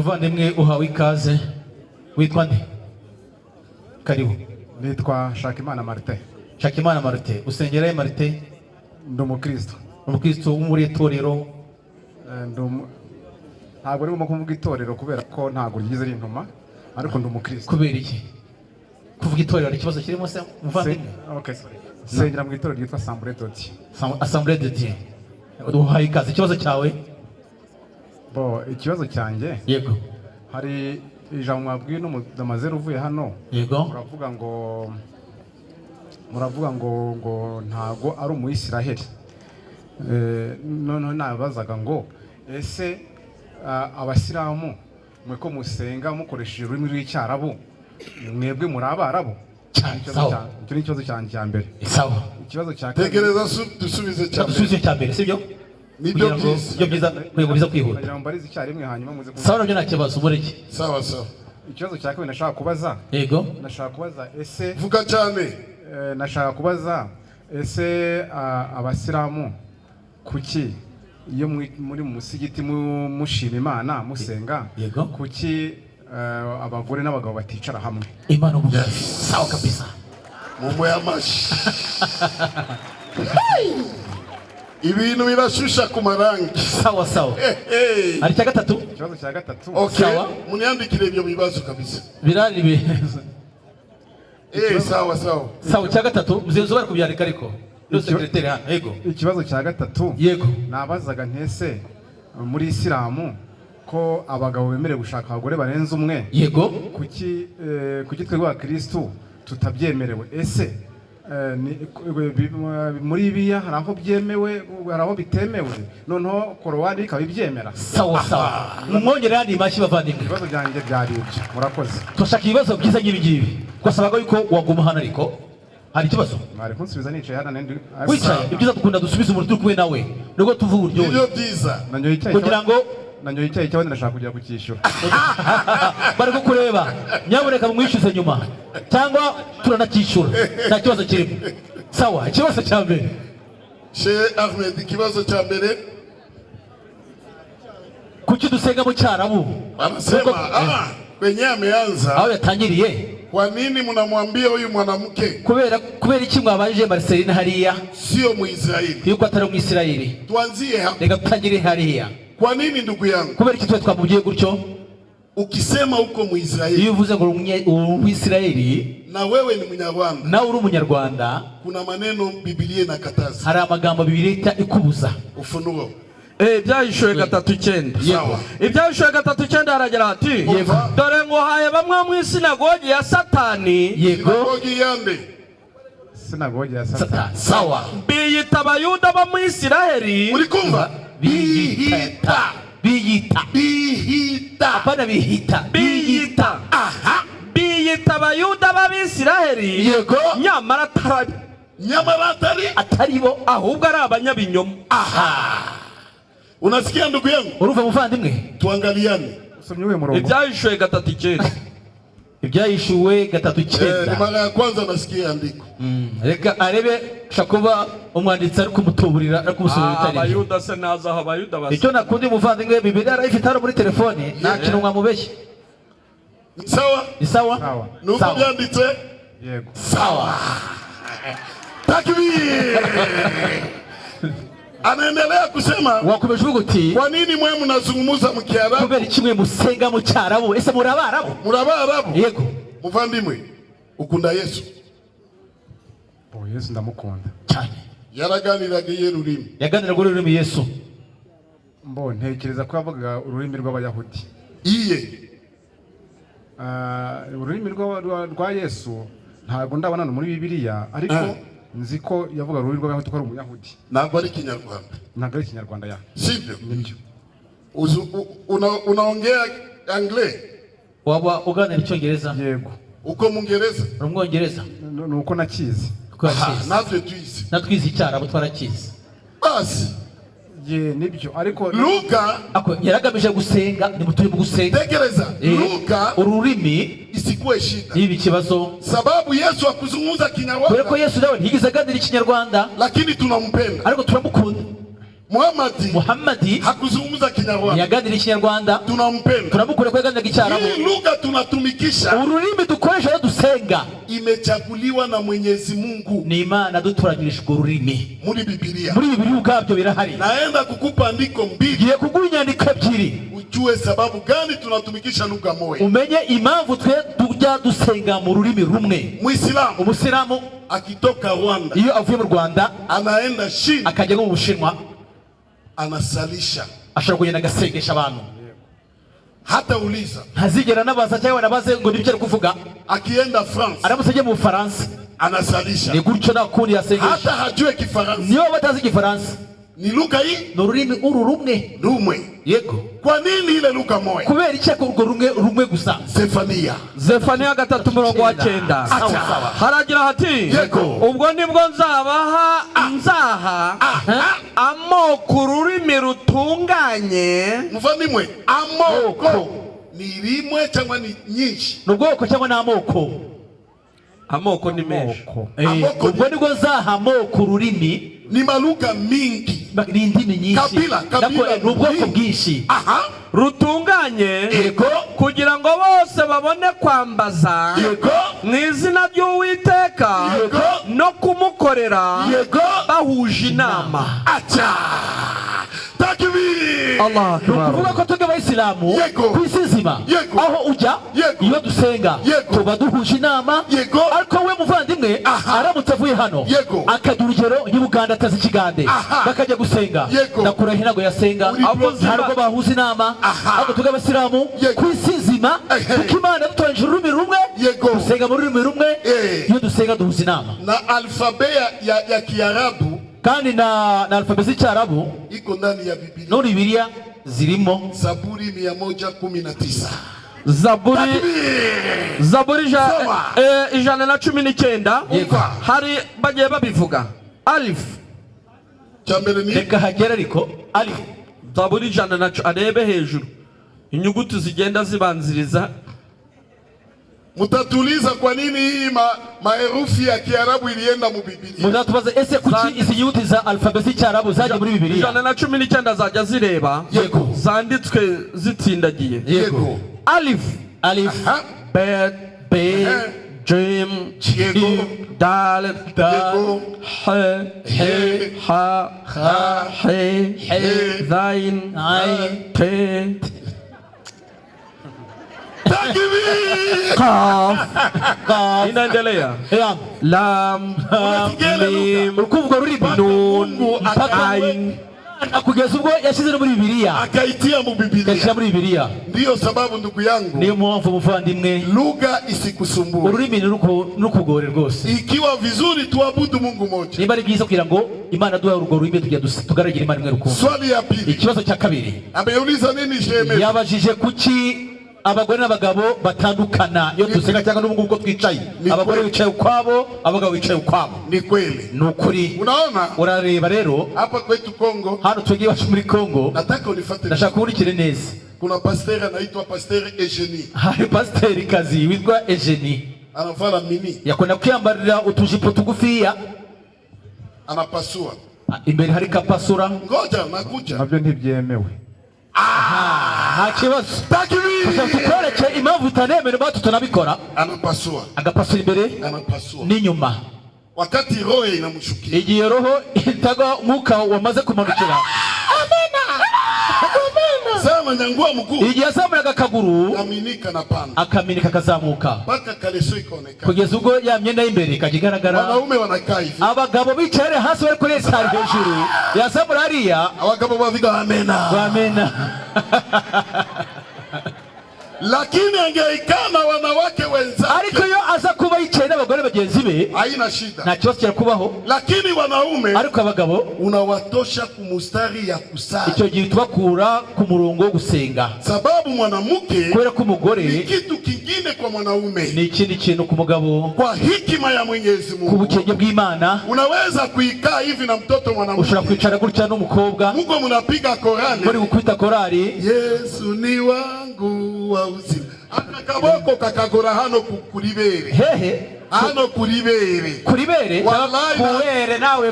muvandimwe uhawe ikaze. Witwa nde? Karibu. Nitwa Shakimana Martin. Shakimana Martin. Usengera Martin? Ndi umukristo. Umukristo wo muri itorero? Ntabwo ari mu kuvuga itorero kubera ko ntabwo ryize ari intuma, ariko ndi umukristo. Kubera iki? Kuvuga itorero ari ikibazo kirimo se muvandimwe? Okay, sorry. Sengera mu itorero ryitwa Assemblée de Dieu. Assemblée de Dieu. Uhaye ikaze. Ikibazo cyawe? Ikibazo cyanjye. Yego. Hari ijambo mwabwiye n'umudamaze uvuye hano. Yego. Muravuga ngo ntago ari umuyisiraheli. None nabazaga ngo ese abasiramu mwe ko musenga mukoresheje ururimi rw'icyarabu mwebwe muri abarabu? Icyo ni ikibazo cyanjye cya mbere. Sawa. Ikibazo cya tegereza dusubize cya mbere sibyo? Nibyo byiza biza kwihuta. Kugira ngo mbarize icyarimwe hanyuma muze sawa nabyo nta kibazo mureke. Sawa. Ikibazo cya kabiri nashaka kubaza. Yego. Nashaka kubaza ese vuga cyane. Nashaka kubaza ese abasiramu kuki iyo muri mu musigiti mushima Imana musenga kuki abagore n'abagabo baticara hamwe? Imana ubu sawa kabisa. Mumwe amashi. Ibintu birashusha ku marangi. Sawa. Ari cya gatatu? Ikibazo cya gatatu. Okay. Muniandikire ibyo bibazo kabisa. Birari biheza. Sawa. Sawa cya gatatu muzenzo bari kubyandika ariko. No secretary hano. Yego. Ikibazo cya gatatu. Yego. Nabazaga ntese muri Islamu ko abagabo bemerewe gushaka abagore barenze umwe. Yego. Kuki twebwe Kristo tutabyemerewe? Ese muri biya hari aho byemewe hari aho bitemewe, noneho Korowani ikaba ibyemera. Sawa. Mumwongere handi mashyi bavandimwe. Ibibazo byanjye byari ibyo. Murakoze. Tushaka ibibazo byiza nk'ibi. Twasabaga yuko waguma hano ariko hari ikibazo. Mwari kunsubiza nicaye hano nende. Wicaye ibyiza dukunda dusubize umuntu turi kumwe nawe. Nubwo tuvuga uburyo. Ibyo byiza. Nanyoye icyayi. Kugira ngo nanyoye icyayi cyabandi ndashaka kujya kukishyura. Bari kukureba. Nyaboneka mwishyuze nyuma. Cyangwa turanakishyura. Nta kibazo kirimo. Sawa, ikibazo cya mbere. Sheikh Ahmed, ikibazo cya mbere. Kuki dusenga mu cyarabu? Anasema kwenye ameanza. Aho yatangiriye. Kwa nini mnamwambia huyu mwanamke? Kubera iki mwabanje Marceline hariya? Sio Muisraeli. Yuko atari Umwisirayeli. Tuanzie hapo. Reka tutangire hariya. Kwa nini ndugu yangu? Kubera iki twamugiye gutyo? Ukisema uko Muisraeli. Iyo uvuze ngo Umwisirayeli na wewe ni Munyarwanda. Na uri Umunyarwanda. Kuna maneno Biblia inakataza. Hari amagambo Biblia ikubuza. Ufunuo. Ibyahishwe 3:9. Ibyahishwe 3:9 aragira ati dore ngo haye bamwe mu sinagogi ya Satani. Yego. Sinagogi yande. Sinagogi ya Satani. Sawa. Biyita abayuda bo mu Isiraheli. Uri kumva? Biyita. Apana biyita. Aha. Biyita abayuda b'Abisiraheli. Yego. Nyamara ataribo ahubwo ari abanyabinyoma. Aha. Unasikia ndugu yangu? Uruva muvandimwe. Tuangaliane. Usomye murongo. Ibyahishwe 3:9. Ibyahishwe 3:9. Ni mara ya kwanza nasikia andiko. Reka arebe shakuba umwanditsi ari kumutuburira ari kumusubira bitari. Abayuda se naza abayuda base. Icyo nakundi muvandimwe Biblia arayifite hano muri telefone. Nta kintu mwamubeshye. Sawa? Ni sawa? Nuko byanditse? Yego. Sawa. Takbir. Anaendelea kusema wakomeje uti kwa nini mwe mnazungumza mu Kiarabu? Kubera kimwe musenga mu Cyarabu. Ese murabarabu? Murabarabu? Yego. Muvandimwe ukunda Yesu? Yesu ndamukunda cyane. Yaraganiraga ururimi. Yaganiraga ururimi Yesu. Ntekereza ko yavuga ururimi rw'Abayahudi. Ururimi rwa Yesu ntabwo ndabona muri Bibiliya, ariko nzi ko yavuga ururimi rw'Abayahudi ko ari Umuyahudi. Ntabwo ari Kinyarwanda. Ntabwo ari Kinyarwanda ya. Sivyo? Nibyo. Unaongea Anglais? Waba uganira Icyongereza? Yego. Uko Mungereza? Umwongereza. Nuko nakizi. Natwe tuizi. Natwizi Icyarabu twarakizi. Basi. Nibyo ariko Luka yaragamije gusenga, ni muturi mu gusenga. Tegereza. Luka ururimi isikuwe shida. Ibi kibazo. Sababu Yesu akuzungumza Kinyarwanda. Kubera ko Yesu nawe ntigize aganira Ikinyarwanda. Lakini tunampenda. Ariko turamukunda. Muhammadi hakuzungumza Kinyarwanda. yaganira Ikinyarwanda. Tunampenda. Tunamukura kwa yaganira Kiarabu. Hii lugha tunatumikisha. Ururimi dukoresha yo dusenga. Imechaguliwa na Mwenyezi Mungu. Ni Imana dutoranyirisha ururimi. Muri Biblia. Muri Biblia ubwabyo birahari. Naenda kukupa andiko mbili. Giye kuguha inyandiko ebyiri. Ujue sababu gani tunatumikisha lugha moja. Umenye impamvu twe tujya dusenga mu rurimi rumwe. Muislamu. Umusilamu akitoka Rwanda. Iyo avuye mu Rwanda anaenda China. Akajya mu Bushinwa. Anasalisha. Ashobora kugenda agasengesha abantu. Hata uliza. Ntazigera nabaza cyangwa nabaze ngo nibyo ari kuvuga. Akienda France. Aramusajye mu Faransa. Anasalisha. Ni gutyo nakundi yasengesha. Hata hajue Kifaransa. Niyo batazi Kifaransa. Ni lugha hii? Ni ururimi rumwe. Rumwe. Yego. Kwa nini ile lugha moja? Kubera iki ko urwo rumwe gusa? Zefania 3:9 haragira hati ubwo nibwo nzaha amoko ururimi rutunganye. Muvandimwe, amoko ni rimwe cyangwa ni nyinshi? N'ubwoko cyangwa n'amoko? Amoko ni menshi. Ubwo nibwo nzaha amoko ururimi. Ni malugha mingi. Ni indimi nyinshi. Kabila n'ubwoko bwinshi. Aha. Rutunganye kugira ngo bose babone kwambaza mu izina ry'Uwiteka no kumukorera bahuje inama. Allah akbar. Kuvuga ko twebwe abayisilamu ku isi nzima aho ujya iyo dusenga tuba duhuje inama, ariko we muvandimwe aramutse avuye hano akagira urugero y'Ubuganda atazi Ikigande bakajya gusenga, ndakurahiye ntabwo yasenga, ntabwo bahuza inama. Ahubwo twebwe abasilamu ku isi nzima kuko Imana yadutoranyije ururimi rumwe dusenga mu rurimi rumwe, iyo dusenga duhuza inama. Na alfabe ya Kiarabu kandi na alfabeti y'Icyarabu iko ndani ya Biblia. No Biblia zirimo. Zaburi 119. Zaburi 119 hari bagiye babivuga. Alif cyambere ni reka hagera ariko alif. Zaburi 119 arebe hejuru inyuguti zigenda zibanziriza. Mutatuliza kwa nini hii maherufi ya Kiarabu ilienda mu Biblia? Muzatubaza ese kuki izi nyuguti za alfabeti y'Icyarabu zaje muri Biblia? 119 zajya zireba zanditswe zitsindagiye. Yego. Alif Bet Jim Dal He Ha He Zain Te Kaf inaendelea. Lam Mim ukuvuga ruriba Nun Ain kugeza ubwo yashyize muri Biblia akaitia mu Biblia. Muri Biblia. Ndiyo sababu ndugu yangu, niyo mpamvu muvandimwe lugha isikusumbue. Ururimi nukugore rwose. Ikiwa vizuri tuabudu Mungu mmoja. Niba ari byiza kugira ngo Imana duha urwo rurimi tujya tugaragira Imana imwe rukundo. Swali ya pili. Ikibazo cya kabiri. Ameuliza nini sheme? Yabajije kuki abagore n'abagabo batandukana iyo dusenga cyangwa n'ubwo uko twicaye. Abagore bicaye ukwabo, abagabo bicaye ukwabo. Ni kweli. Nukuri. Unaona? Urareba rero hapa kwetu Kongo. Hano tugiye wacu muri Kongo. Nataka unifuate. Ndashaka kuburikire neza. Kuna pasteur anaitwa Pasteur Eugenie. Hari pasteur kazi witwa Eugenie. Anavala mini. Yakona kwiyambarira utujipo tugufiya. Anapasua. Imbere hari kapasura. Ngoja nakuja. Nabyo ntibyemewe. Hakibazo. Tukwereke impamvu utanemera batu tunabikora. Anapasua. Agapasura imbere. Anapasua. N'inyuma. Wakati roho inamshukia. Igihe roho itaga muka wamaze kumanukira. Sama nyangua mguu. Igihe asamuraga akaguru. Kaminika na pana. Akaminika kazamuka. Paka kaleso ikaonekana. Kugeza ubwo ya myenda y'imbere ikajigaragara. Wanaume wanakaa hivi. Abagabo bicaye hasi bari kuri sari hejuru. Yasamura hariya. Abagabo baviga amena. Amena. Lakini angeikana wanawake wenzake. Ariko yo aza kuba yicaye n'abagore bagenzi be. Haina shida. Nta kibazo kirakubaho. Lakini wanaume. Ariko abagabo unawatosha kumustari ya kusali. Icyo gihe tubakura ku murongo wo gusenga. Sababu mwanamke kubera ko umugore ni kitu kingine kwa mwanaume. Ni ikindi kintu ku mugabo. Kwa hikima ya Mwenyezi Mungu. Ku bukenge bw'Imana. Unaweza kuikaa hivi na mtoto mwanamke. Ushobora kwicara gutya n'umukobwa. Mungu mnapiga Korani. Muri gukubita korali. Yesu ni wangu wa uzima. Akakaboko kakagora hano kulibere. Hehe. Hano kuribere. Kuribere? Wallahi Kuwere nawe.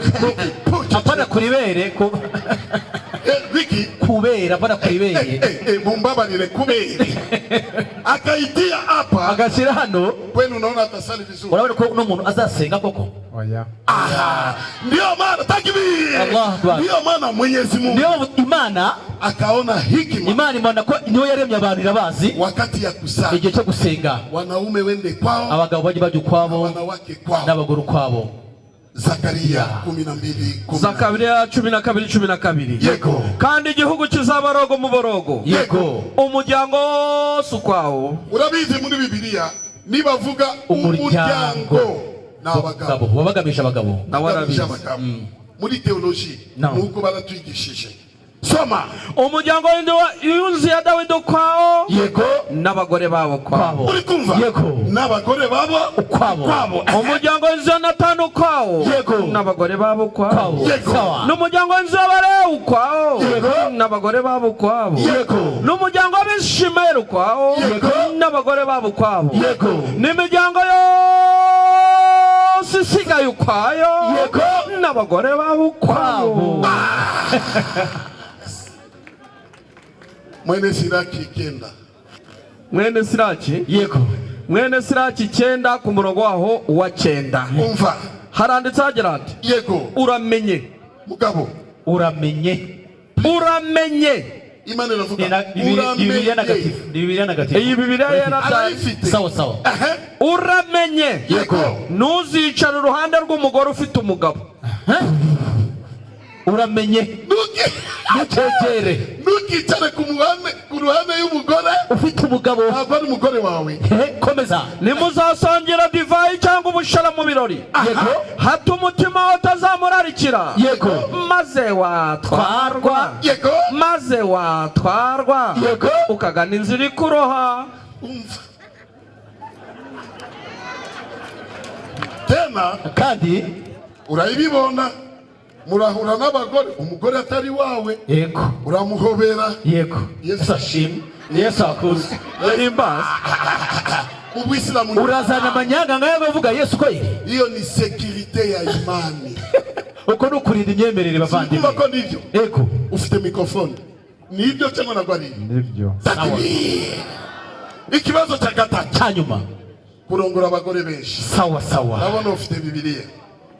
Hapana kuribere. Wiki. Kubera hapana kuribere. Mumbabarire kubere. Akaitia hapa. Agashyira hano. Kwenu unaona atasali vizuri. Urabona ko n'umuntu azasenga koko. Oya. Ndio maana takbir. Allah Akbar. Ndio maana Mwenyezi Mungu. Ndio Imana akaona hikima. Imana imana ko niyo yaremye abantu irabazi. Wakati ya kusali. Igihe cyo gusenga. Wanaume wende kwao. Abagabo baje bajya kwabo. Wanawake kwao. N'abagore kwabo. Zakariya 12. Zakariya 12:12. Yego. Kandi igihugu kizabarogo mu borogo. Yego. Umuryango sukwawo. Urabizi muri Bibiliya nibavuga umuryango n'abagabo. Babagamisha abagabo. Nawarabizi. Muri theology nuko baratwigishije. Soma. Umuryango w'inzu ya Dawidi kwao. Yego. N'abagore babo kwabo. Uri kumva? Yego. N'abagore babo kwabo. Umuryango w'inzu ya Natani kwao. Yego. N'abagore babo kwabo. Yego. N'umuryango w'inzu y'Abalewi kwao. Yego. N'abagore babo kwabo. Yego. N'umuryango w'Abishimayeli kwao. Yego. N'abagore babo kwabo. Yego. N'imiryango yose isigaye ukwayo. Yego. N'abagore babo kwabo. Mwene Siraki 9. Mwene Siraki? Yego. Mwene Siraki 9 ku murongo waho wa 9. Umva. Haranditse hagira ati Yego. Uramenye. Mugabo. Uramenye. Imana iravuga Bibiliya negatifu. Iyi Bibiliya yarataye. Sawa. Uramenye. Yego. Ntuzicara uruhande rw'umugore ufite umugabo. Uramenye. Ntukegere. Ntukicare ku ruhande y'umugore ufite umugabo. Ntabwo ari umugore wawe. Komeza. Nimuzasongera divayi cyangwa ubushara mu birori. Yego. Hato umutima wawe utazamurarikira. Yego. Maze watwarwa. Yego. Maze watwarwa. Yego. Ukagana inzira ikuroha. Umva. Tena kandi urayibibona murahura n'abagore umugore atari wawe. Yego. Uramuhobera. Yego. Yesu ashimwe. Yesu akuze. Imbazi. Ubisilamu urazana amanyanga ngayo bavuga Yesu ko yiri. Iyo ni security ya imani. Uko nukurinda imyemerere bavandimwe. Kumva ko nivyo. Yego. Ufite microphone. Nibyo cyangwa nagwari? Nibyo. Sawa. Ikibazo cha gatatu. Cyanyuma. Kurongora abagore benshi. Sawa. Nabona ufite Biblia.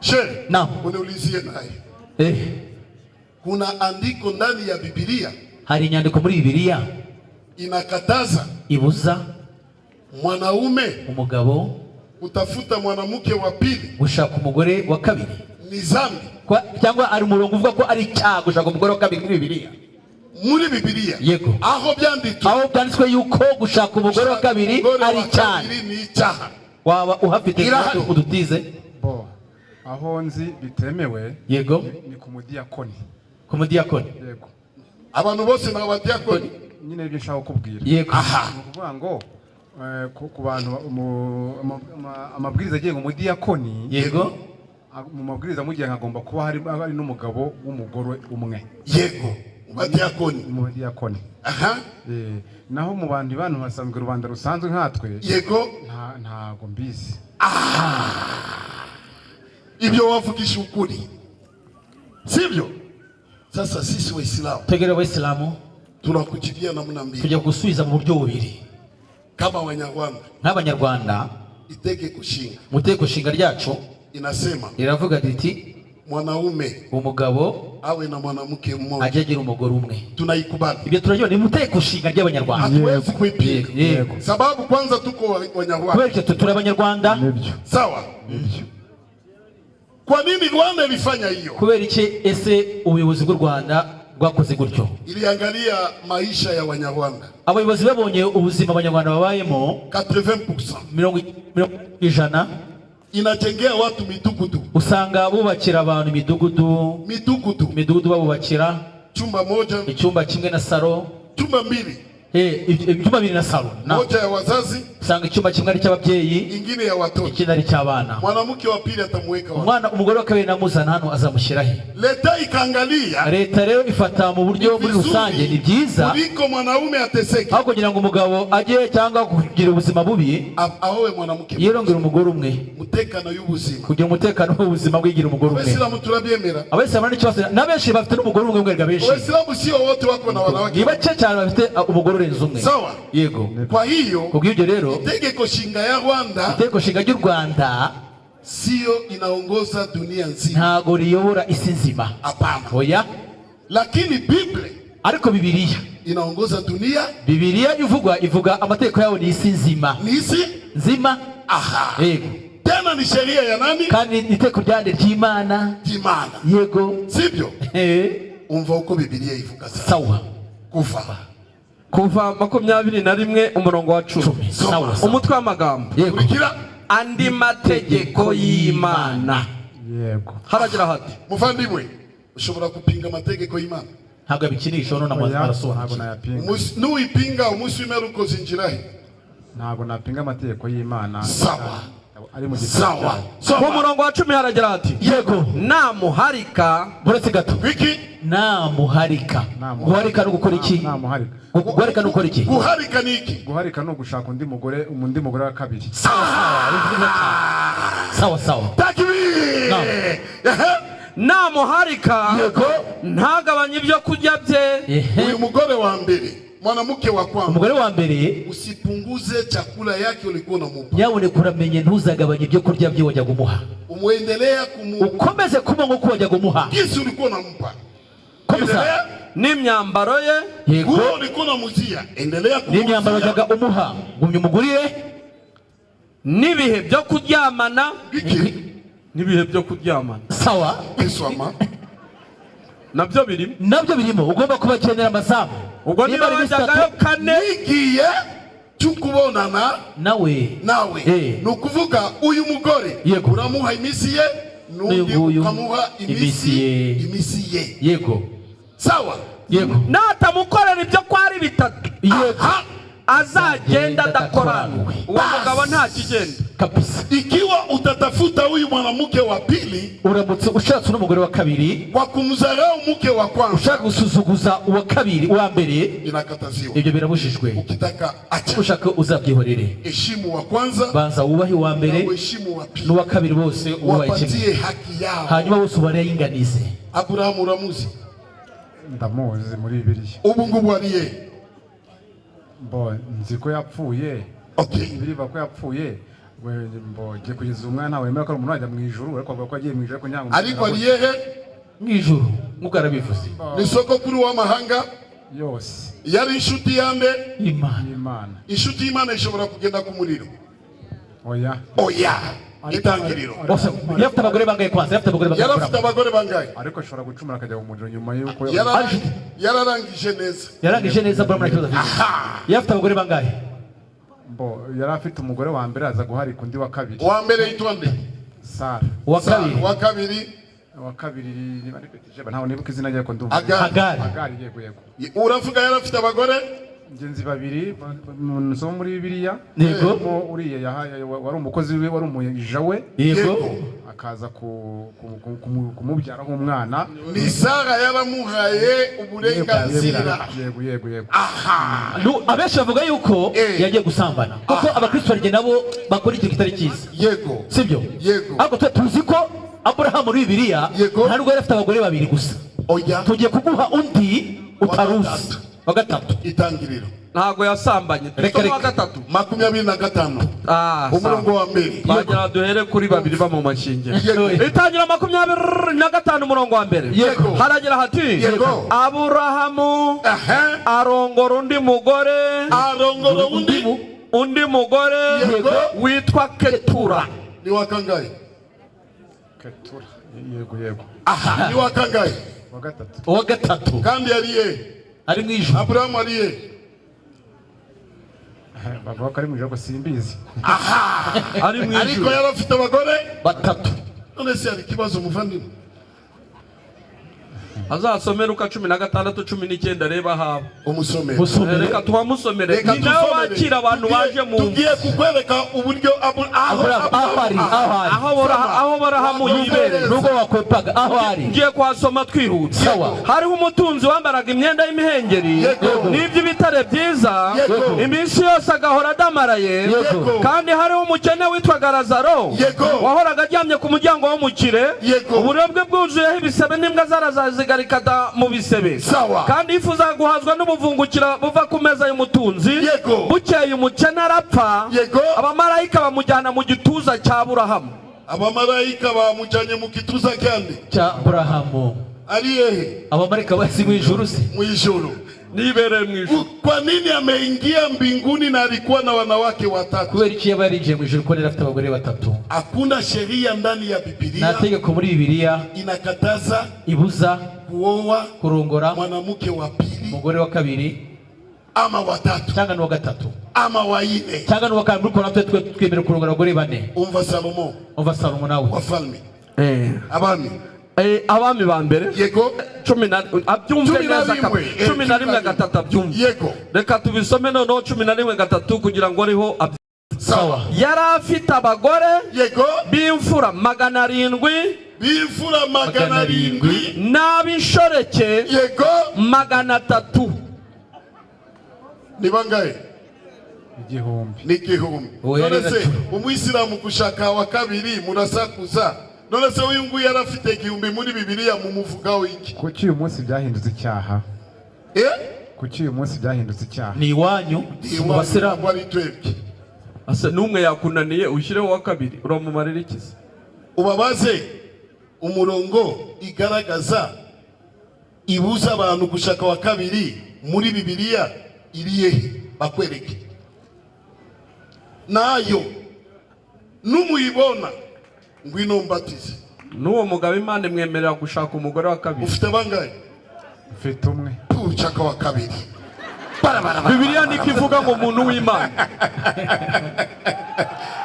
Shehe. Naam. Uniulizie naye. Kuna andiko ndani ya Biblia. Hari inyandiko muri Biblia inakataza ibuza mwanaume umugabo utafuta mwanamke wa pili gushaka umugore wa kabiri. Ni zambi. Cyangwa ari umurongo uvuga ko ari icyaha gushaka umugore wa kabiri muri Biblia. Muri Biblia. Yego. Aho byanditswe yuko gushaka umugore wa kabiri ari icyaha. Waba uhafite udutize? Aho nzi bitemewe. Yego. Ni ku mudiyakoni. Ku mudiyakoni. Yego. Abantu bose na badiyakoni. Nyine ibyo nshaka kubwira. Yego. Kuvuga ngo ku bantu amabwiriza agenga umudiyakoni. Yego. Mu mabwiriza mugiye agomba kuba hari n'umugabo w'umugore umwe. Yego. Mu badiyakoni. Naho mu bantu basanzwe rubanda rusanzwe nkatwe. Yego. Ntago mbizi. Ibyo wavugisha ukuri. Sivyo? Sasa sisi Waislamu. Tegere Waislamu. Tunakuchilia namna mbili. Tujya gusubiza mu buryo bubiri. Kama Wanyarwanda. Nk'Abanyarwanda. Iteke kushinga ryacu. Inasema. Iravuga riti mwanaume umugabo awe na mwanamke mmoja. Ajagira umugore umwe. Tunaikubali. Ibyo turajyo ni muteko kushinga ry'Abanyarwanda. Hatuwezi kuipinga. Yego. Sababu kwanza tuko Wanyarwanda. Kubera turi Abanyarwanda. Nibyo. Sawa. Nibyo. Kwa nini Rwanda ilifanya hiyo? Kubera iki ese ubuyobozi bw'u Rwanda bwakoze gutyo? Iliangalia maisha ya Wanyarwanda. Abayobozi babonye ubuzima Abanyarwanda babayemo 80%. 100% inatengea watu midugudu. Usanga bubakira abantu midugudu babubakira chumba moja, icyumba kimwe na saro, chumba mbili, ibyumba bibiri na salo. Moja ya wazazi, usanga icyumba kimwe ari cy'ababyeyi, ingine ya watoto. ikindi ari cy'abana. Mwanamke wa pili atamweka wapi? Umwana umugore wa kabiri namuzana hano azamushyira he? Leta ikaangalia. Leta rero ifata mu buryo muri rusange ni byiza. Kuliko mwanaume ateseke. Aho kugira ngo umugabo ajye cyangwa kugira ubuzima bubi, ahowe mwanamke. Yirongera umugore umwe. Mutekano y'ubuzima. Kugira umutekano w'ubuzima bwigira umugore umwe. Abasilamu turabyemera. Abasilamu ni cyose nabenshi bafite n'umugore umwe mwega benshi. Abasilamu sio wote wako na wanawake. Niba cyane bafite umugore urenze umwe. Sawa. Yego. Kwa hiyo kubw'ibyo rero itegeko shinga ya Rwanda, itegeko shinga ry'u Rwanda sio inaongoza dunia nzima. Ntago riyobora isi nzima. Hapana. Oya. Lakini Biblia, ariko Bibiliya inaongoza dunia. Bibiliya ivuga amategeko yawo ni isi nzima. Ni isi nzima. Aha. Yego. Tena ni sheria ya nani? Kandi iteko ryande ry'Imana. Ry'Imana. Yego. Sibyo? Umva uko Bibiliya ivuga sawa. Kuva 21 umurongo wa 10. Umutwe w'amagambo. Yego. Andi mategeko y'Imana. Yego. Haragira hati. Muvandimwe, ushobora kupinga amategeko y'Imana? Ntabwo bikinisha no ntabwo nayapinga. Nuipinga umunsi w'imperuka uzinjira he? Ntabwo napinga amategeko y'Imana. Sawa. Ari mu gitabo. Sawa. Ku murongo wa 10 haragira hati. Yego. Namuharika. Buretse gato. Wiki. Namuharika. Guharika no gukora iki? Namuharika. Guharika no gukora iki? Guharika ni iki? Guharika no gushaka undi mugore wa kabiri. Sawa. Takbir. Namuharika. Yego. Ntagabanye ibyo kurya bye. Uyu mugore wa mbere, mwanamke wa kwanza. Umugore wa mbere usipunguze chakula yake ulikuwa unamupa. Nyabone kuramenye ntuzagabanye ibyo kurya bye wajya gumuha. Umuendelea ukomeze kuba nko wajya gumuha. Kisi ulikuwa unampa. Komeza. N'imyambaro ye. Yego. Ulikuwa unamuzia. Endelea kumuzia. N'imyambaro wajyaga umuha. Gumye umugurire. N'ibihe byo kuryamana. N'ibihe byo kuryamana. Sawa. Iswama. Nabyo birimo. Ugomba kubakenera amasamu. Ubwo niba bajyagayo 4 igiye cyukubonana nawe. Nukuvuga uyu mugore uramuha imisi ye n'undi ukamuha imisi ye. Yego. Sawa. Yego. Natamukorera ibyo kwari bitatu. Yego. Azagenda adakorana. Uwo mugabo nta kigenda kabisa. Ikiwa utatafuta huyu mwanamke wa pili, uramutse ushatse n'umugore wa kabiri kwa kumzarau mke wa kwanza, ushaka gusuzuguza uwa kabiri uwa mbere, inakataziwa. Ibyo birabujijwe. Ukitaka acha. Ushaka uzabyihorere. Heshimu wa kwanza, banza wubahe uwa mbere n'uwa kabiri bose ubaye kimwe. Haki yao. Hanyuma bose ubarayinganize. Aburahamu uramuzi? Ndamuzi muri Bibiliya. Ubu ngubu ariye nzi ko yapfuye. Biriva ko yapfuye. Ngiye kugeza umwana wemera ko umuntu ajya mu ijuru, ariko avuga ko agiye mu ijuru ko nyangwa. Ariko ariye he? Mu ijuru nk'uko arabivuze. Ni soko kuri w'amahanga yose. Yari inshuti yande? Imana. Inshuti y'Imana ishobora kugenda ku muriro? Oya. Itangiriro. Yafite abagore bangaye kwanza? Yarafite abagore bangaye? Ariko ashobora gucumura akajya mu muriro nyuma yuko yararangije neza. Yarangije neza bro muri kibazo. Yafite abagore bangaye? Yari afite umugore wa mbere aza guharika undi wa kabiri. Wa mbere yitwa nde? Sara. Wa kabiri niba nipetije ntaho nibuka izina rye ko ndumva. Agari. Yego. Uravuga yarafite abagore? Ngenzi babiri so muri Bibiliya. Yego. Uriye wari umukozi we, wari umuja we. Yego. Akaza kumubyara nk'umwana. Ni Sara yaramuhaye uburenganzira. Yego. Aha. Abenshi bavuga yuko yagiye gusambana. Kuko abakristo barige nabo bakora ikintu kitari cyiza. Yego. Sibyo? Yego. Ariko tuzi ko Abrahamu muri Bibiliya ntabwo yari afite abagore babiri gusa. Oya. Tugiye kuguha undi utaruzi. Wa gatatu. Itangiriro. Ntago yasambanye. Wa gatatu. 25. Umurongo wa mbere. Bagira duhere kuri babiri ba mu mashinge. Itangira 25 umurongo wa mbere. Haragira hati. Aburahamu arongora undi mugore. Undi mugore witwa Ketura. Ni wakangaye? Ketura. Yego. Aha. Ni wakangaye? Wa gatatu. Kandi ariye? Ari mu ijuru. Aburahamu ariye? Bavuga ko ari mu ijuru ko simbizi. Aha. Ari mu ijuru. Ariko yarafite abagore batatu. None se ari kibazo muvandimwe? azasomera Luka 16:19 reba haba umusomere reka tuhamusomere ni nawe wakira abantu baje mu tugiye kukwereka uburyo aho barahamu yibere nubwo wakwepaga aho ari ngiye kwasoma twihutse hariho umutunzi wambaraga imyenda y'imihengeri n'iby'ibitare byiza iminsi yose agahora adamaraye kandi hariho umukene witwaga Lazaro wahoraga aryamye ku muryango w'umukire uburyo bwe bwuzuyeho ibisebe n'imbwa zarazazigarikada mu bisebe kandi yifuzaga guhazwa n'ubuvungukira buva ku meza y'umutunzi bukeye umukene arapfa abamarayika bamujyana mu gituza cya Aburahamu abamarayika bamujyanye mu gituza cya Aburahamu ari hehe abamarayika basi mu ijuru se mu ijuru nibereye mu ijuru kwa nini ameingia mbinguni na alikuwa na wanawake watatu kubera iki yabarinjiye mu ijuru ko afite abagore batatu hakuna sheria ndani ya Biblia nategeko muri Bibiliya inakataza ibuza kuoa kurongora mwanamke wa pili umugore wa kabiri ama watatu cyangwa n'uwa gatatu ama wa ine cyangwa n'uwa kabiri ko natwe twemera kurongora abagore bane umva Salomo nawe wafalme abami ba mbere yego 11:3 abyumve yego reka tubisome noneho 11:3 kugira ngo ariho sawa yari afite abagore yego b'imfura 700 n'ab'inshoreke yego 300 ni bangahe igihumbi none se umuyisilamu gushaka wa kabiri murasakuza none se uyu nguyu yarafite igihumbi muri Bibiliya mu muvugaho iki kuki uyu munsi byahindutse icyaha kuki uyu munsi byahindutse icyaha ni iwanyu mu Basilamu ari twebwe ase numwe yakunaniye ushyireho wa kabiri uramumarira ikize ubabaze umurongo igaragaza ibuza abantu gushaka wa kabiri muri Bibiliya iriye bakwereke nayo numuyibona ngwino mbatize n'uwo mugabo Imana imwemerera gushaka umugore wa kabiri ufite bangahe ufite umwe ushaka wa kabiri Bibiliya niko ivuga ngo umuntu w'Imana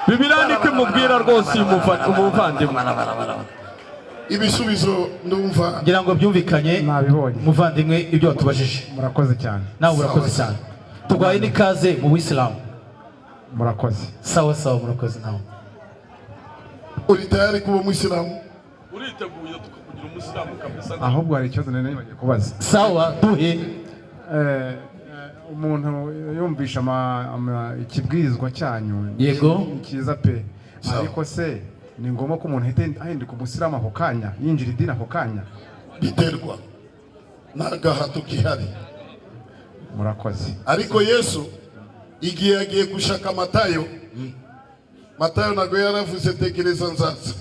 Bibiliya niko imubwira rwose umuvandimwe ibisubizo ndumva ngira ngo byumvikanye nabibonye muvandimwe ibyo watubajije murakoze cyane nawe urakoze cyane tugwaye n'ikaze mu Bisilamu murakoze sawa murakoze nawe uri tayari kuba umuyisilamu uriteguye tukakugira umusilamu kabisa ahubwo hari ikibazo nari bagiye kubaza sawa duhe umuntu yumvisha ikibwirizwa cyanyu yego kiza pe ariko se ni ngombwa ko umuntu ahinduka umusilamu ako kanya yinjira idini ako kanya biterwa n'agahato kihari murakoze ariko Yesu igihe yagiye gushaka Matayo ntabwo yaravuze tegereza nzaza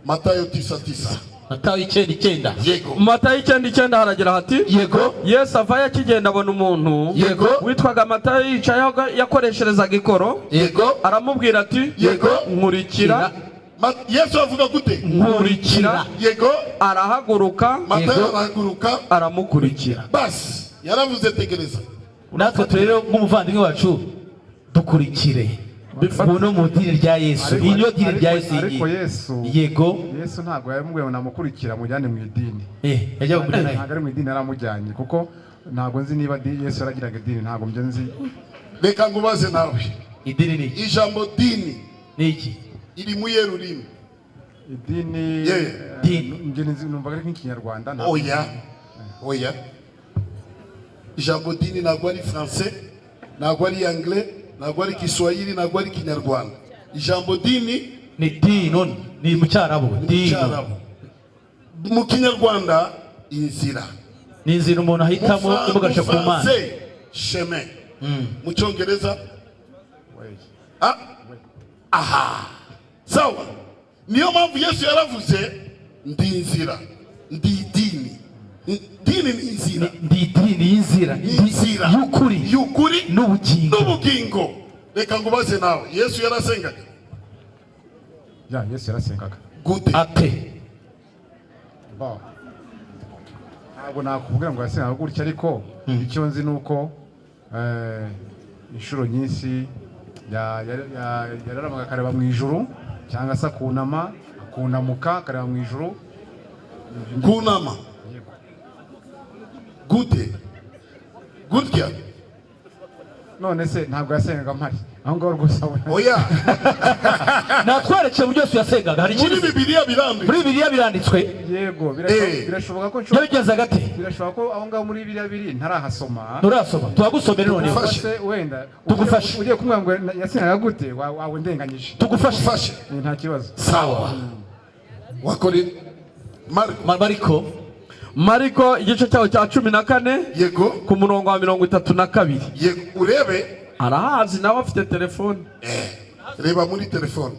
Matayo 9:9 Matayo 9:9 yego Matayo 9:9 haragira hati yego Yesu avaye akigenda abona umuntu yego witwaga Matayo yicaye yakoresherezaga ikoro yego aramubwira ati yego nkurikira Yesu avuga gute nkurikira yego arahaguruka Matayo arahaguruka aramukurikira basi yaravuze tegereza natwe turero nk'umuvandimwe wacu dukurikire uno mu dini rya Yesu iyo dini rya Yesu ariko Yesu ntabwo yamubwiye ngo namukurikira mujyane mu idini yajya kumujyana ntabwo ari mu idini yaramujyanye kuko ntabwo nzi niba Yesu yaragiraga idini ntabwo mbye nzi reka ngubaze nawe idini ni iki ijambo dini ni iki iri mu yerurimi idini njye numvaga ari nk'ikinyarwanda oya ijambo dini ntabwo ari français ntabwo ari anglais ntabwo ari Kiswahili ntabwo ari Kinyarwanda ijambo dini ni dino ni mu Cyarabu mu Kinyarwanda inzira ni inzira umuntu ahitamo umugasha ku Mana chemin mu Cyongereza sawa niyo mpamvu Yesu yaravuze ndi inzira ndi dini dini ni inzira ni inzira y'ukuri n'ubugingo reka ngubaze nawe Yesu yarasengaga Yesu yarasengaga gute ate ntabwo nakubwira ngo yasengaga gutya ariko icyo nzi nuko inshuro nyinshi yararamaga akareba mu ijuru cyangwa se akunamuka akareba mu ijuru kunama gute gutya none se ntabwo yasengaga mpari aho ngaho rwose oya natwereke mu byose yasengaga hari muri Bibiliya biranditswe muri Bibiliya biranditswe yego birashoboka ko yabigeza gate birashoboka ko aho ngaho muri Bibiliya biri ntarahasoma nturasoma tugusomere none wenda tugufashe ugiye kumwa ngo yasengaga gute wawe ndenganyije tugufashe nta kibazo sawa wakore Mariko igice cyawo cya 14 yego ku murongo wa 32 yego urebe arahazi nawe afite telefone reba muri telefone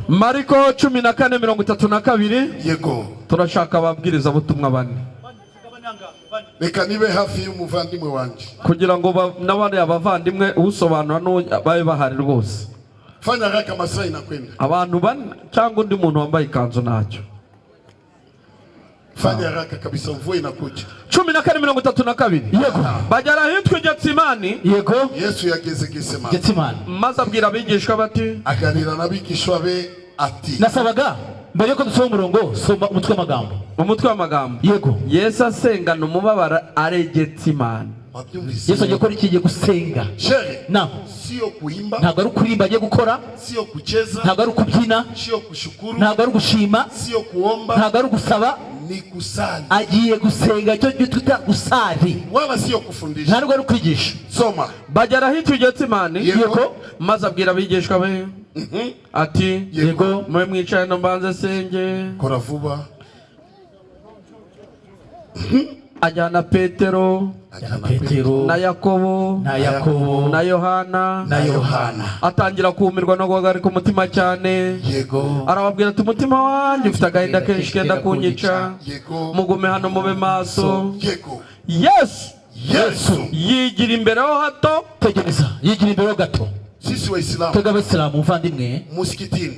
Mariko 14:32 yego turashaka ababwiriza butumwa bane reka nibe hafi y'umuvandimwe wanje kugira ngo n'abandi abavandimwe usobanura babe bahari rwose fanya haraka masaa inakwenda abantu bane cyangwa undi muntu wambaye ikanzu ntacyo fanya haraka kabisa mvua inakuja 14:32 yego bagera ahitwa Getsimani yego Yesu yageze Getsimani maze abwira abigishwa bati aganira n'abigishwa be ati nasabaga mbere yuko dusoma umurongo soma umutwe w'amagambo yego Yesu asengana umubabaro ari Getsimani Yesu agiye gukora ikigiye gusenga na sio kuimba ntabwo ari kuririmba agiye gukora sio kucheza ntabwo ari kubyina sio kushukuru ntabwo ari gushima sio kuomba ntabwo ari gusaba ni kusali agiye gusenga cyo twita gusali wala sio kufundisha ntabwo ari kwigisha soma bagera ahitwa Getsimani yego maze abwira abigishwa be ati yego mwe mwicaye no mbanze senge kora vuba ajyana Petero na Yakobo na Yohana atangira kumirwa no guhagarika umutima cyane yego arababwira ati umutima wanjye ufite agahinda kenshi kenda kunyica mugume hano mube maso Yesu yigira imbere ho hato tegereza yigira imbere ho gato sisi waislamu twebwe abasilamu muvandimwe mu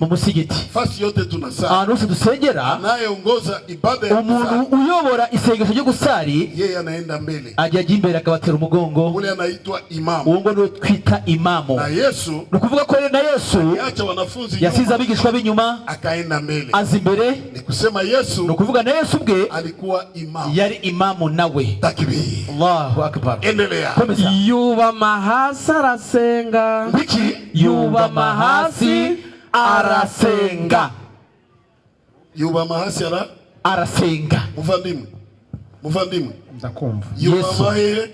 musigiti fasi yote tunasali ahantu hose dusengera anayeongoza ibada ya umuntu uyobora isengesho ryo gusali yeye anaenda mbele ajya imbere akabatera umugongo ule anaitwa imamu uwo ngo twita imamu na Yesu ni ukuvuga ko na Yesu yaacha wanafunzi yasize abigishwa b'inyuma akaenda mbele aza imbere ni kusema Yesu ni ukuvuga na Yesu bwe alikuwa imamu yari imamu nawe takbir Allahu akbar endelea yubama hasi arasenga yubama hasi arasenga arasenga muvandimwe ndakumva yubama hehe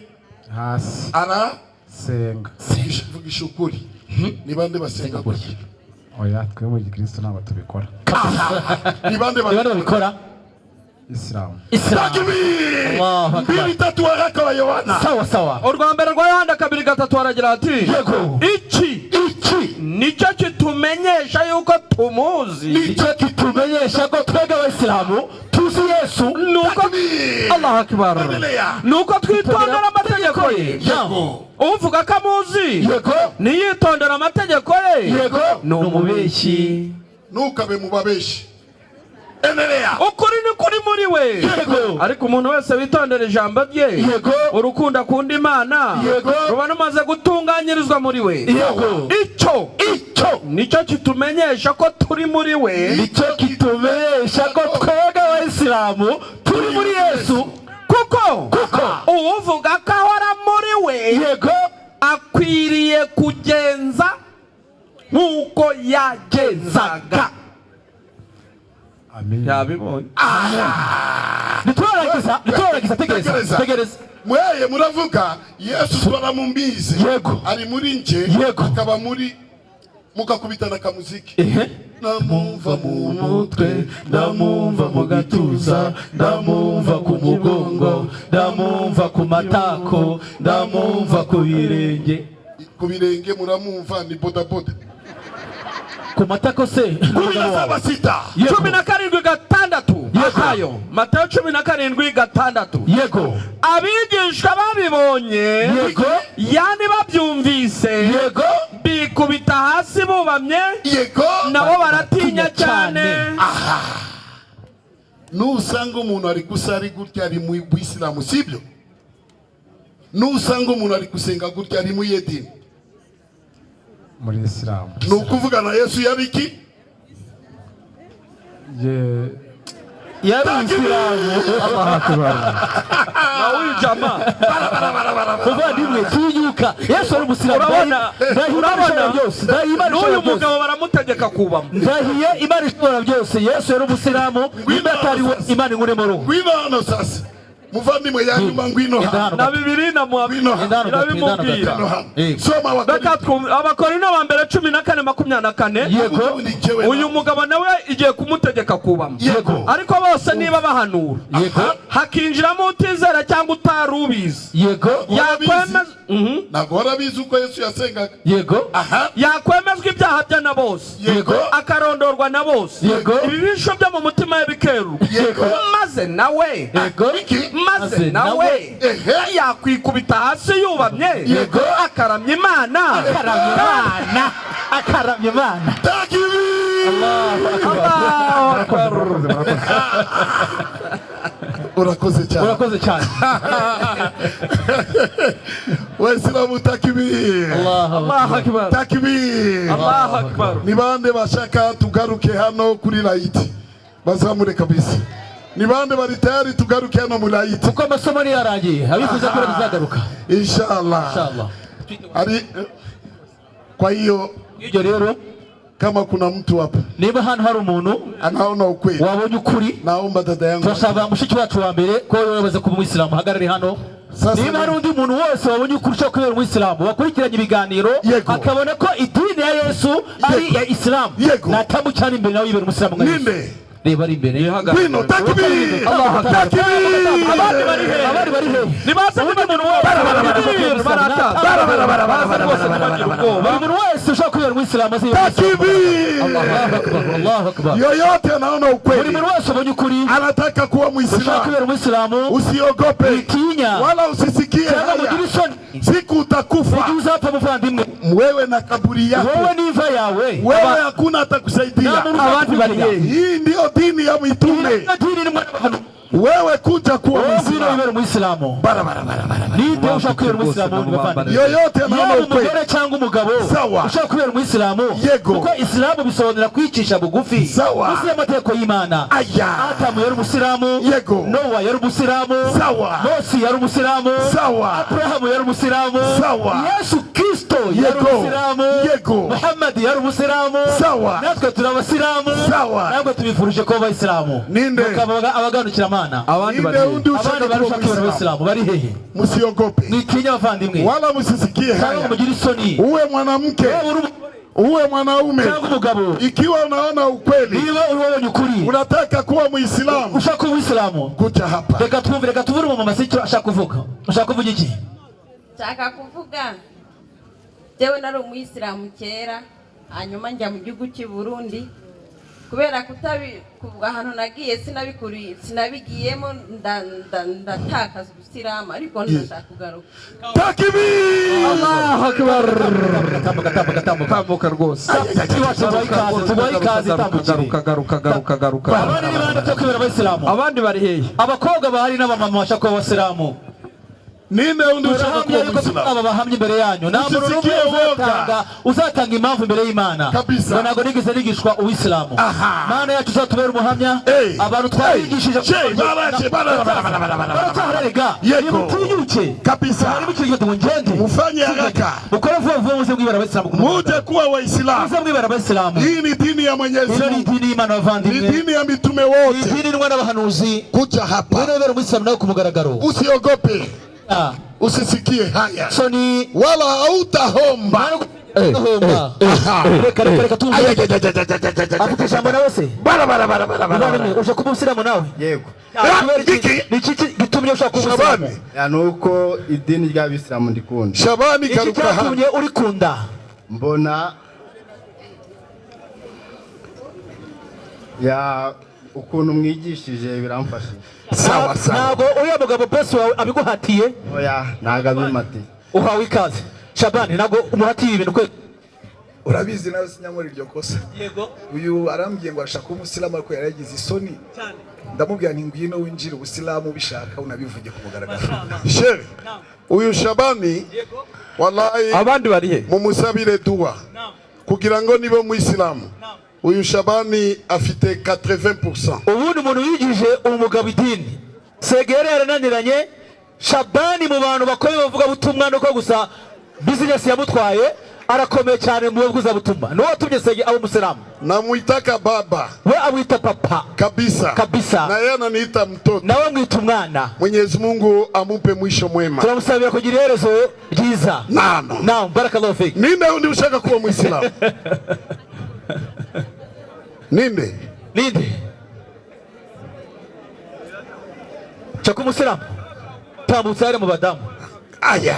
hasi arasenga vugisha ukuri ni bande basenga gutya oya twe mu Kristo ntabwo tubikora ni bande babikora Islam Allahu akbar Biblia tatu waraka wa Yohana sawa urwa mbere rwa Yohana 2:3 aragira ati yego iki nicyo kitumenyesha yuko tumuzi nicyo kitumenyesha ko twebwe abasilamu tuzi Yesu nuko Allahu akbar nuko twitondera amategeko ye yego uvuga ko amuzi yego niyitondera amategeko ye yego ni umubeshyi ntukabe mu babeshi endelea ukuri ni kuri muri we yego ariko umuntu wese witondera ijambo rye yego urukundo akunda Imana yego ruba rumaze gutunganyirizwa muri we yego icyo nicyo kitumenyesha ko turi muri we nicyo kitumenyesha ko twebwe abasilamu turi muri Yesu kuko uvuga ko ahora muri we yego akwiriye kugenza nk'uko yagenzaga amen yabibonye niturarangiza tegereza mweye muravuga Yesu twaramumbize yego ari muri nje akaba muri mukakubitana kamuziki ndamumva mu mutwe ndamumva mu gatuza ndamumva ku mugongo ndamumva ku matako ndamumva ku birenge muramumva ni bodaboda ku matako se 17:6 Matayo 17:6 yego abigishwa babibonye yego yani babyumvise yego bikubita hasi bubamye yego nabo baratinya cyane nusanga umuntu ari kusari gutya ari mu Islamu sibyo nusanga umuntu ari kusenga gutya ari mu yedini muri Islam nukuvuga na Yesu yabiki yari umusilamu. nawijama muvandimwe tinyuka Yesu ari umusilamu. urabona n'uyu mugabo baramutegeka kubamo. ndahiye Imana ishobora byose Yesu yari umusilamu atari Imana inkuremoro. Ngwino hano sasa muvandimwe yanyuma ngwino hano na Bibiri na irabimubwira. Soma Abakorinto ba mbere 14:24. Yego. Uyu mugabo nawe igiye kumutegeka kubamo. Ariko bose niba bahanura hakinjiramo utizera cyangwa utarubizi. Yego. yakwemeza ntabwo warabizi uko Yesu yasengaga. Yego. yakwemezwa ibyaha bye na bose. Yego. akarondorwa na bose. ibibisho byo mu mutima we bikeru. maze nawe maze nawe yakwikubita hasi yubamye akaramya Imana. urakoze cyane Waislamu takbir. Allahu akbar. Takbir. Allahu akbar. Ni bande bashaka tugaruke hano kuri laiti bazamure kabisa. Ni bande bari tayari tugaruke hano muri laiti kuko amasomo ni yarangiye abifuza ko bizagaruka inshallah. Ari kwa hiyo rero kama kuna mtu hapa niba hano hari umuntu anaona ukweli wabonye ukuri, naomba dada yangu turasaba mushiki wacu wa mbere ko yobaza kuba umuyisilamu hagarare hano. Niba hari undi muntu wose wabonye ukuri cyo kubera umuyisilamu wakurikiranye ibiganiro akabona ko idini ya Yesu ari ya Islam natamu cyane imbere nawe yibera umuyisilamu nka Yesu. Reba ari imbere Ngwino takbir. Allahu akbar. Abandi bari he nibaze undi muntu bari umuntu wese ushaka kubera umuyisilamu takbir. Allahu akbar. Yoyote anaona ukweli, umuntu wese abonye ukuri anataka kuwa ushaka kubera umuyisilamu, usiogope utinya wala usisikie haya. Siku utakufa uzapfa muvandimwe, wewe na kaburi yako, wewe ni imva yawe, wewe hakuna atakusaidia. Abandi bari he. Hii ndio dini ya mitume. Wewe kuja kuwa Muislamu. Ndio ushaka kubera umuyisilamu. Yoyote anaona ukweli cyangwa umugabo ushaka kubera umuyisilamu, kuko Islamu bisobanura kwicisha bugufi munsi y'amategeko y'Imana. Adamu yari umusilamu, Nowa yari umusilamu, Mose yari umusilamu, Abrahamu yari umusilamu, Yesu Kristo yari umusilamu, Muhammad yari umusilamu, natwe turi abasilamu, natwe tubifurije kuba abayisilamu. Abaganukira Imana. Abandi barusha kubera abasilamu bari hehe? Musiogope, nitinya bavandimwe, wala musisikie haya. Mugire isoni, uwe mwanamke uwe mwanaume, ikiwa unaona ukweli, niba ukuri, unataka kuwa Muislamu, ushaka kuba Muislamu, kuja hapa. Reka tuvure mu masikiro ashaka kuvuga. Ushaka kuvuga iki? Nshaka kuvuga jewe nari umuyisilamu kera, hanyuma njya mu gihugu cy'u Burundi kubera kuvuga hano nagiye sinabigiyemo ndatakaza ubusilamu, ariko ndashaka kugaruka. Takbir. Allahu akbar. Tambuka rwose. Garuka. Abandi bari hehe? Abakobwa bahari n'abamama bashaka kuba abasilamu. Ninde undi ushaka kuba Muislamu? Aba bahamye imbere yanyu. Namuru uzatanga impamvu imbere y'Imana. Ntabwo nigeze nigishwa uwisilamu. Mana yacu uzatubera umuhamya. Abantu twabigishije baratarega. Nimutinyuke kabisa. Harimo ikintu cyo ngende. Mufanye haraka. Mukore vuba muze mwibera abasilamu. Muje kuwa Waislamu. Muze mwibera abasilamu. Hii ni dini ya Mwenyezi Mungu. Ni dini y'Imana bavandimwe. Ni dini ya mitume wote. Ni dini n'abahanuzi. Kuja hapa. Wewe ubera umuyisilamu nawe kumugaragaro. Usiogope. Usisikie haya. Soni wala hautahomba. Reka tumve. Afite jambo nawe se? Bara. Ushaka kuba Usilamu nawe? Yego. Niki gitumye ushaka kuba Usilamu? Nuko idini ry'Abisilamu ndikunda. Shabani garuka hano. Gitumye urikunda? Mbona ya ukuntu mwigishije biramfashije. Sawa. Ntabwo uriya mugabo boss wawe abiguhatiye? Oya, ntago abimati. Uhawe ikaze. Shabani ntabwo umuhatiye ibintu kwe. Urabizi nawe sinyamuri iryo kosa. Yego. Uyu arambwiye ngo ashaka umusilamu ariko yaragize isoni. Ndamubwira nti ngwino winjire ubusilamu bishaka unabivuge ku mugaragaro. Sheikh. Uyu Shabani wallahi abandi bari he? Mumusabire dua kugira ngo nibo Muislamu. uyu Shabani afite 80%. ubundi umuntu yigije umugabo idini Segera yarananiranye Shabani mu bantu bakomeye bavuga butumwa no ko gusa business yamutwaye arakomeye cyane mu bavuza butumwa no watumye Sege abo musiramu Namuitaka baba we amwita papa kabisa na yeye ananiita mtoto nawe mwita umwana. Mwenyezi Mungu amupe mwisho mwema. Turamusabira kugira iherezo ryiza. Naam barakallahu fik. Ninde undi ushaka kuba Muislamu? Ninde chako musiramu tambutsa mu badamu aya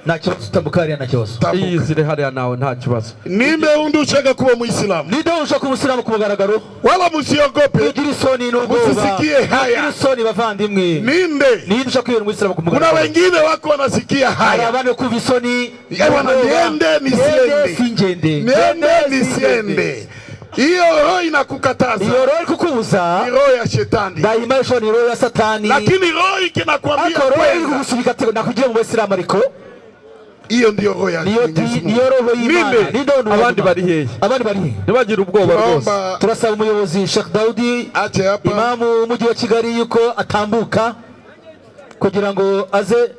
nta kibazo utambuka nta kibazo iyi zire hariya nawe nta kibazo. Ninde undi ushaka kuba Muislamu? Ninde ushaka kuba Muislamu ku mugaragaro? Wala musiogope. Ugira isoni n'ubwoba. Musisikie haya. Ugira isoni bavandimwe. Ninde ushaka kuba Muislamu ku mugaragaro? Kuna wengine wako wanasikia haya. Abana kuva isoni. Niende nisiende. Hiyo roho inakukataza. Hiyo roho kukubuza. Ni roho ya shetani. Daima hiyo ni roho ya satani. Lakini roho ikinakwambia kweli kukusubika na kugira mu Muislamu ariko iyo ndiyo roho ya niyo roho y'Imana. Abandi bari hehe? Ntibagira ubwoba rwose. Turasaba umuyobozi Sheikh Daudi imamu w'umujyi wa Kigali yuko atambuka kugira ngo aze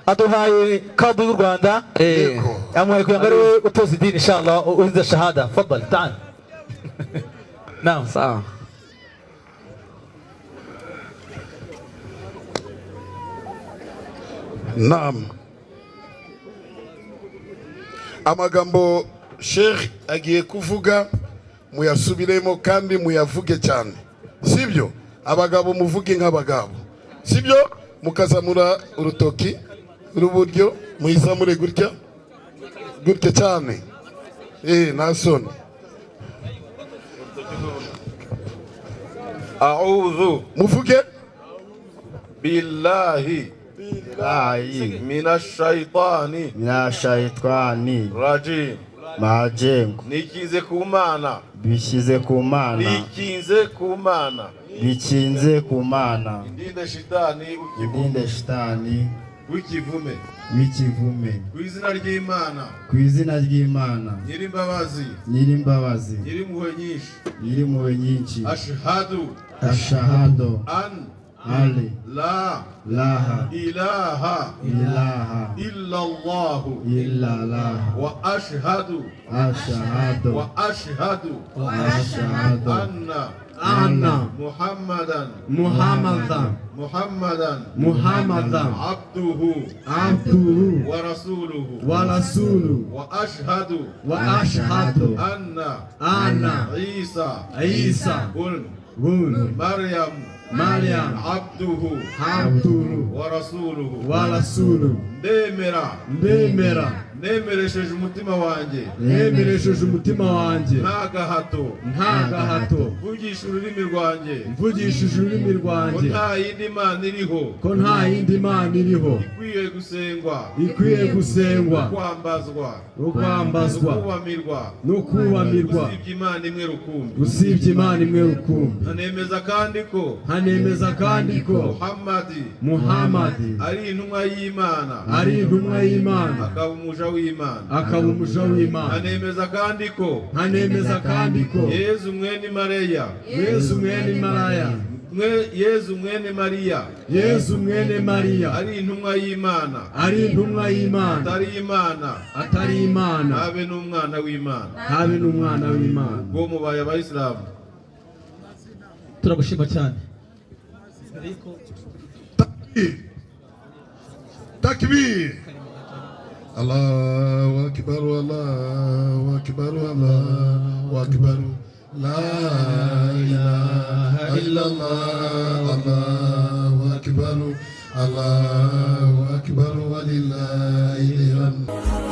aduhaye kadu y'u Rwanda amuhaye kugira ngo utoze idini inshallah uhize shahada. Fadhali ta'al. Naam. Sawa. Naam. Amagambo Sheikh agiye kuvuga muyasubiremo kandi muyavuge cyane. Sibyo? Abagabo muvuge nk'abagabo. Sibyo? Mukazamura urutoki ruburyo muyizamure gutya cyane. Nasoni. A'udhu muvuge billahi minash shaitani rajim. Nikinze ku Mana. Bikinze ku Mana. Indinde shitani wikivume. Kwizina ry'Imana. Nyirimbabazi. Nyirimpuhwe nyinshi. Ashhadu an la ilaha illallah wa ashhadu anna muhammadan abduhu wa rasuluhu wa ashhadu anna isa Maryam abduhu wa rasuluhu. Nemeresheje umutima wanjye nta gahato mvugisha ururimi rwanjye ko nta yindi mana iriho ikwiye gusengwa no kwambazwa no kubamirwa usibye Imana imwe rukumbi. Hanemeza kandi ko Muhammadi ari intumwa y'Imana akaba umuja w'Imana. Hanemeza kandi ko Yezu mwene Mariya ari intumwa y'Imana atari Imana habe n'umwana w'Imana. Ngo mubaye abayisilamu turagushima cyane. Takbir. Allahu akbar, Allahu akbar, Allahu akbar. La ilaha illallah, Allahu akbar, Allahu akbar, walillahil hamd.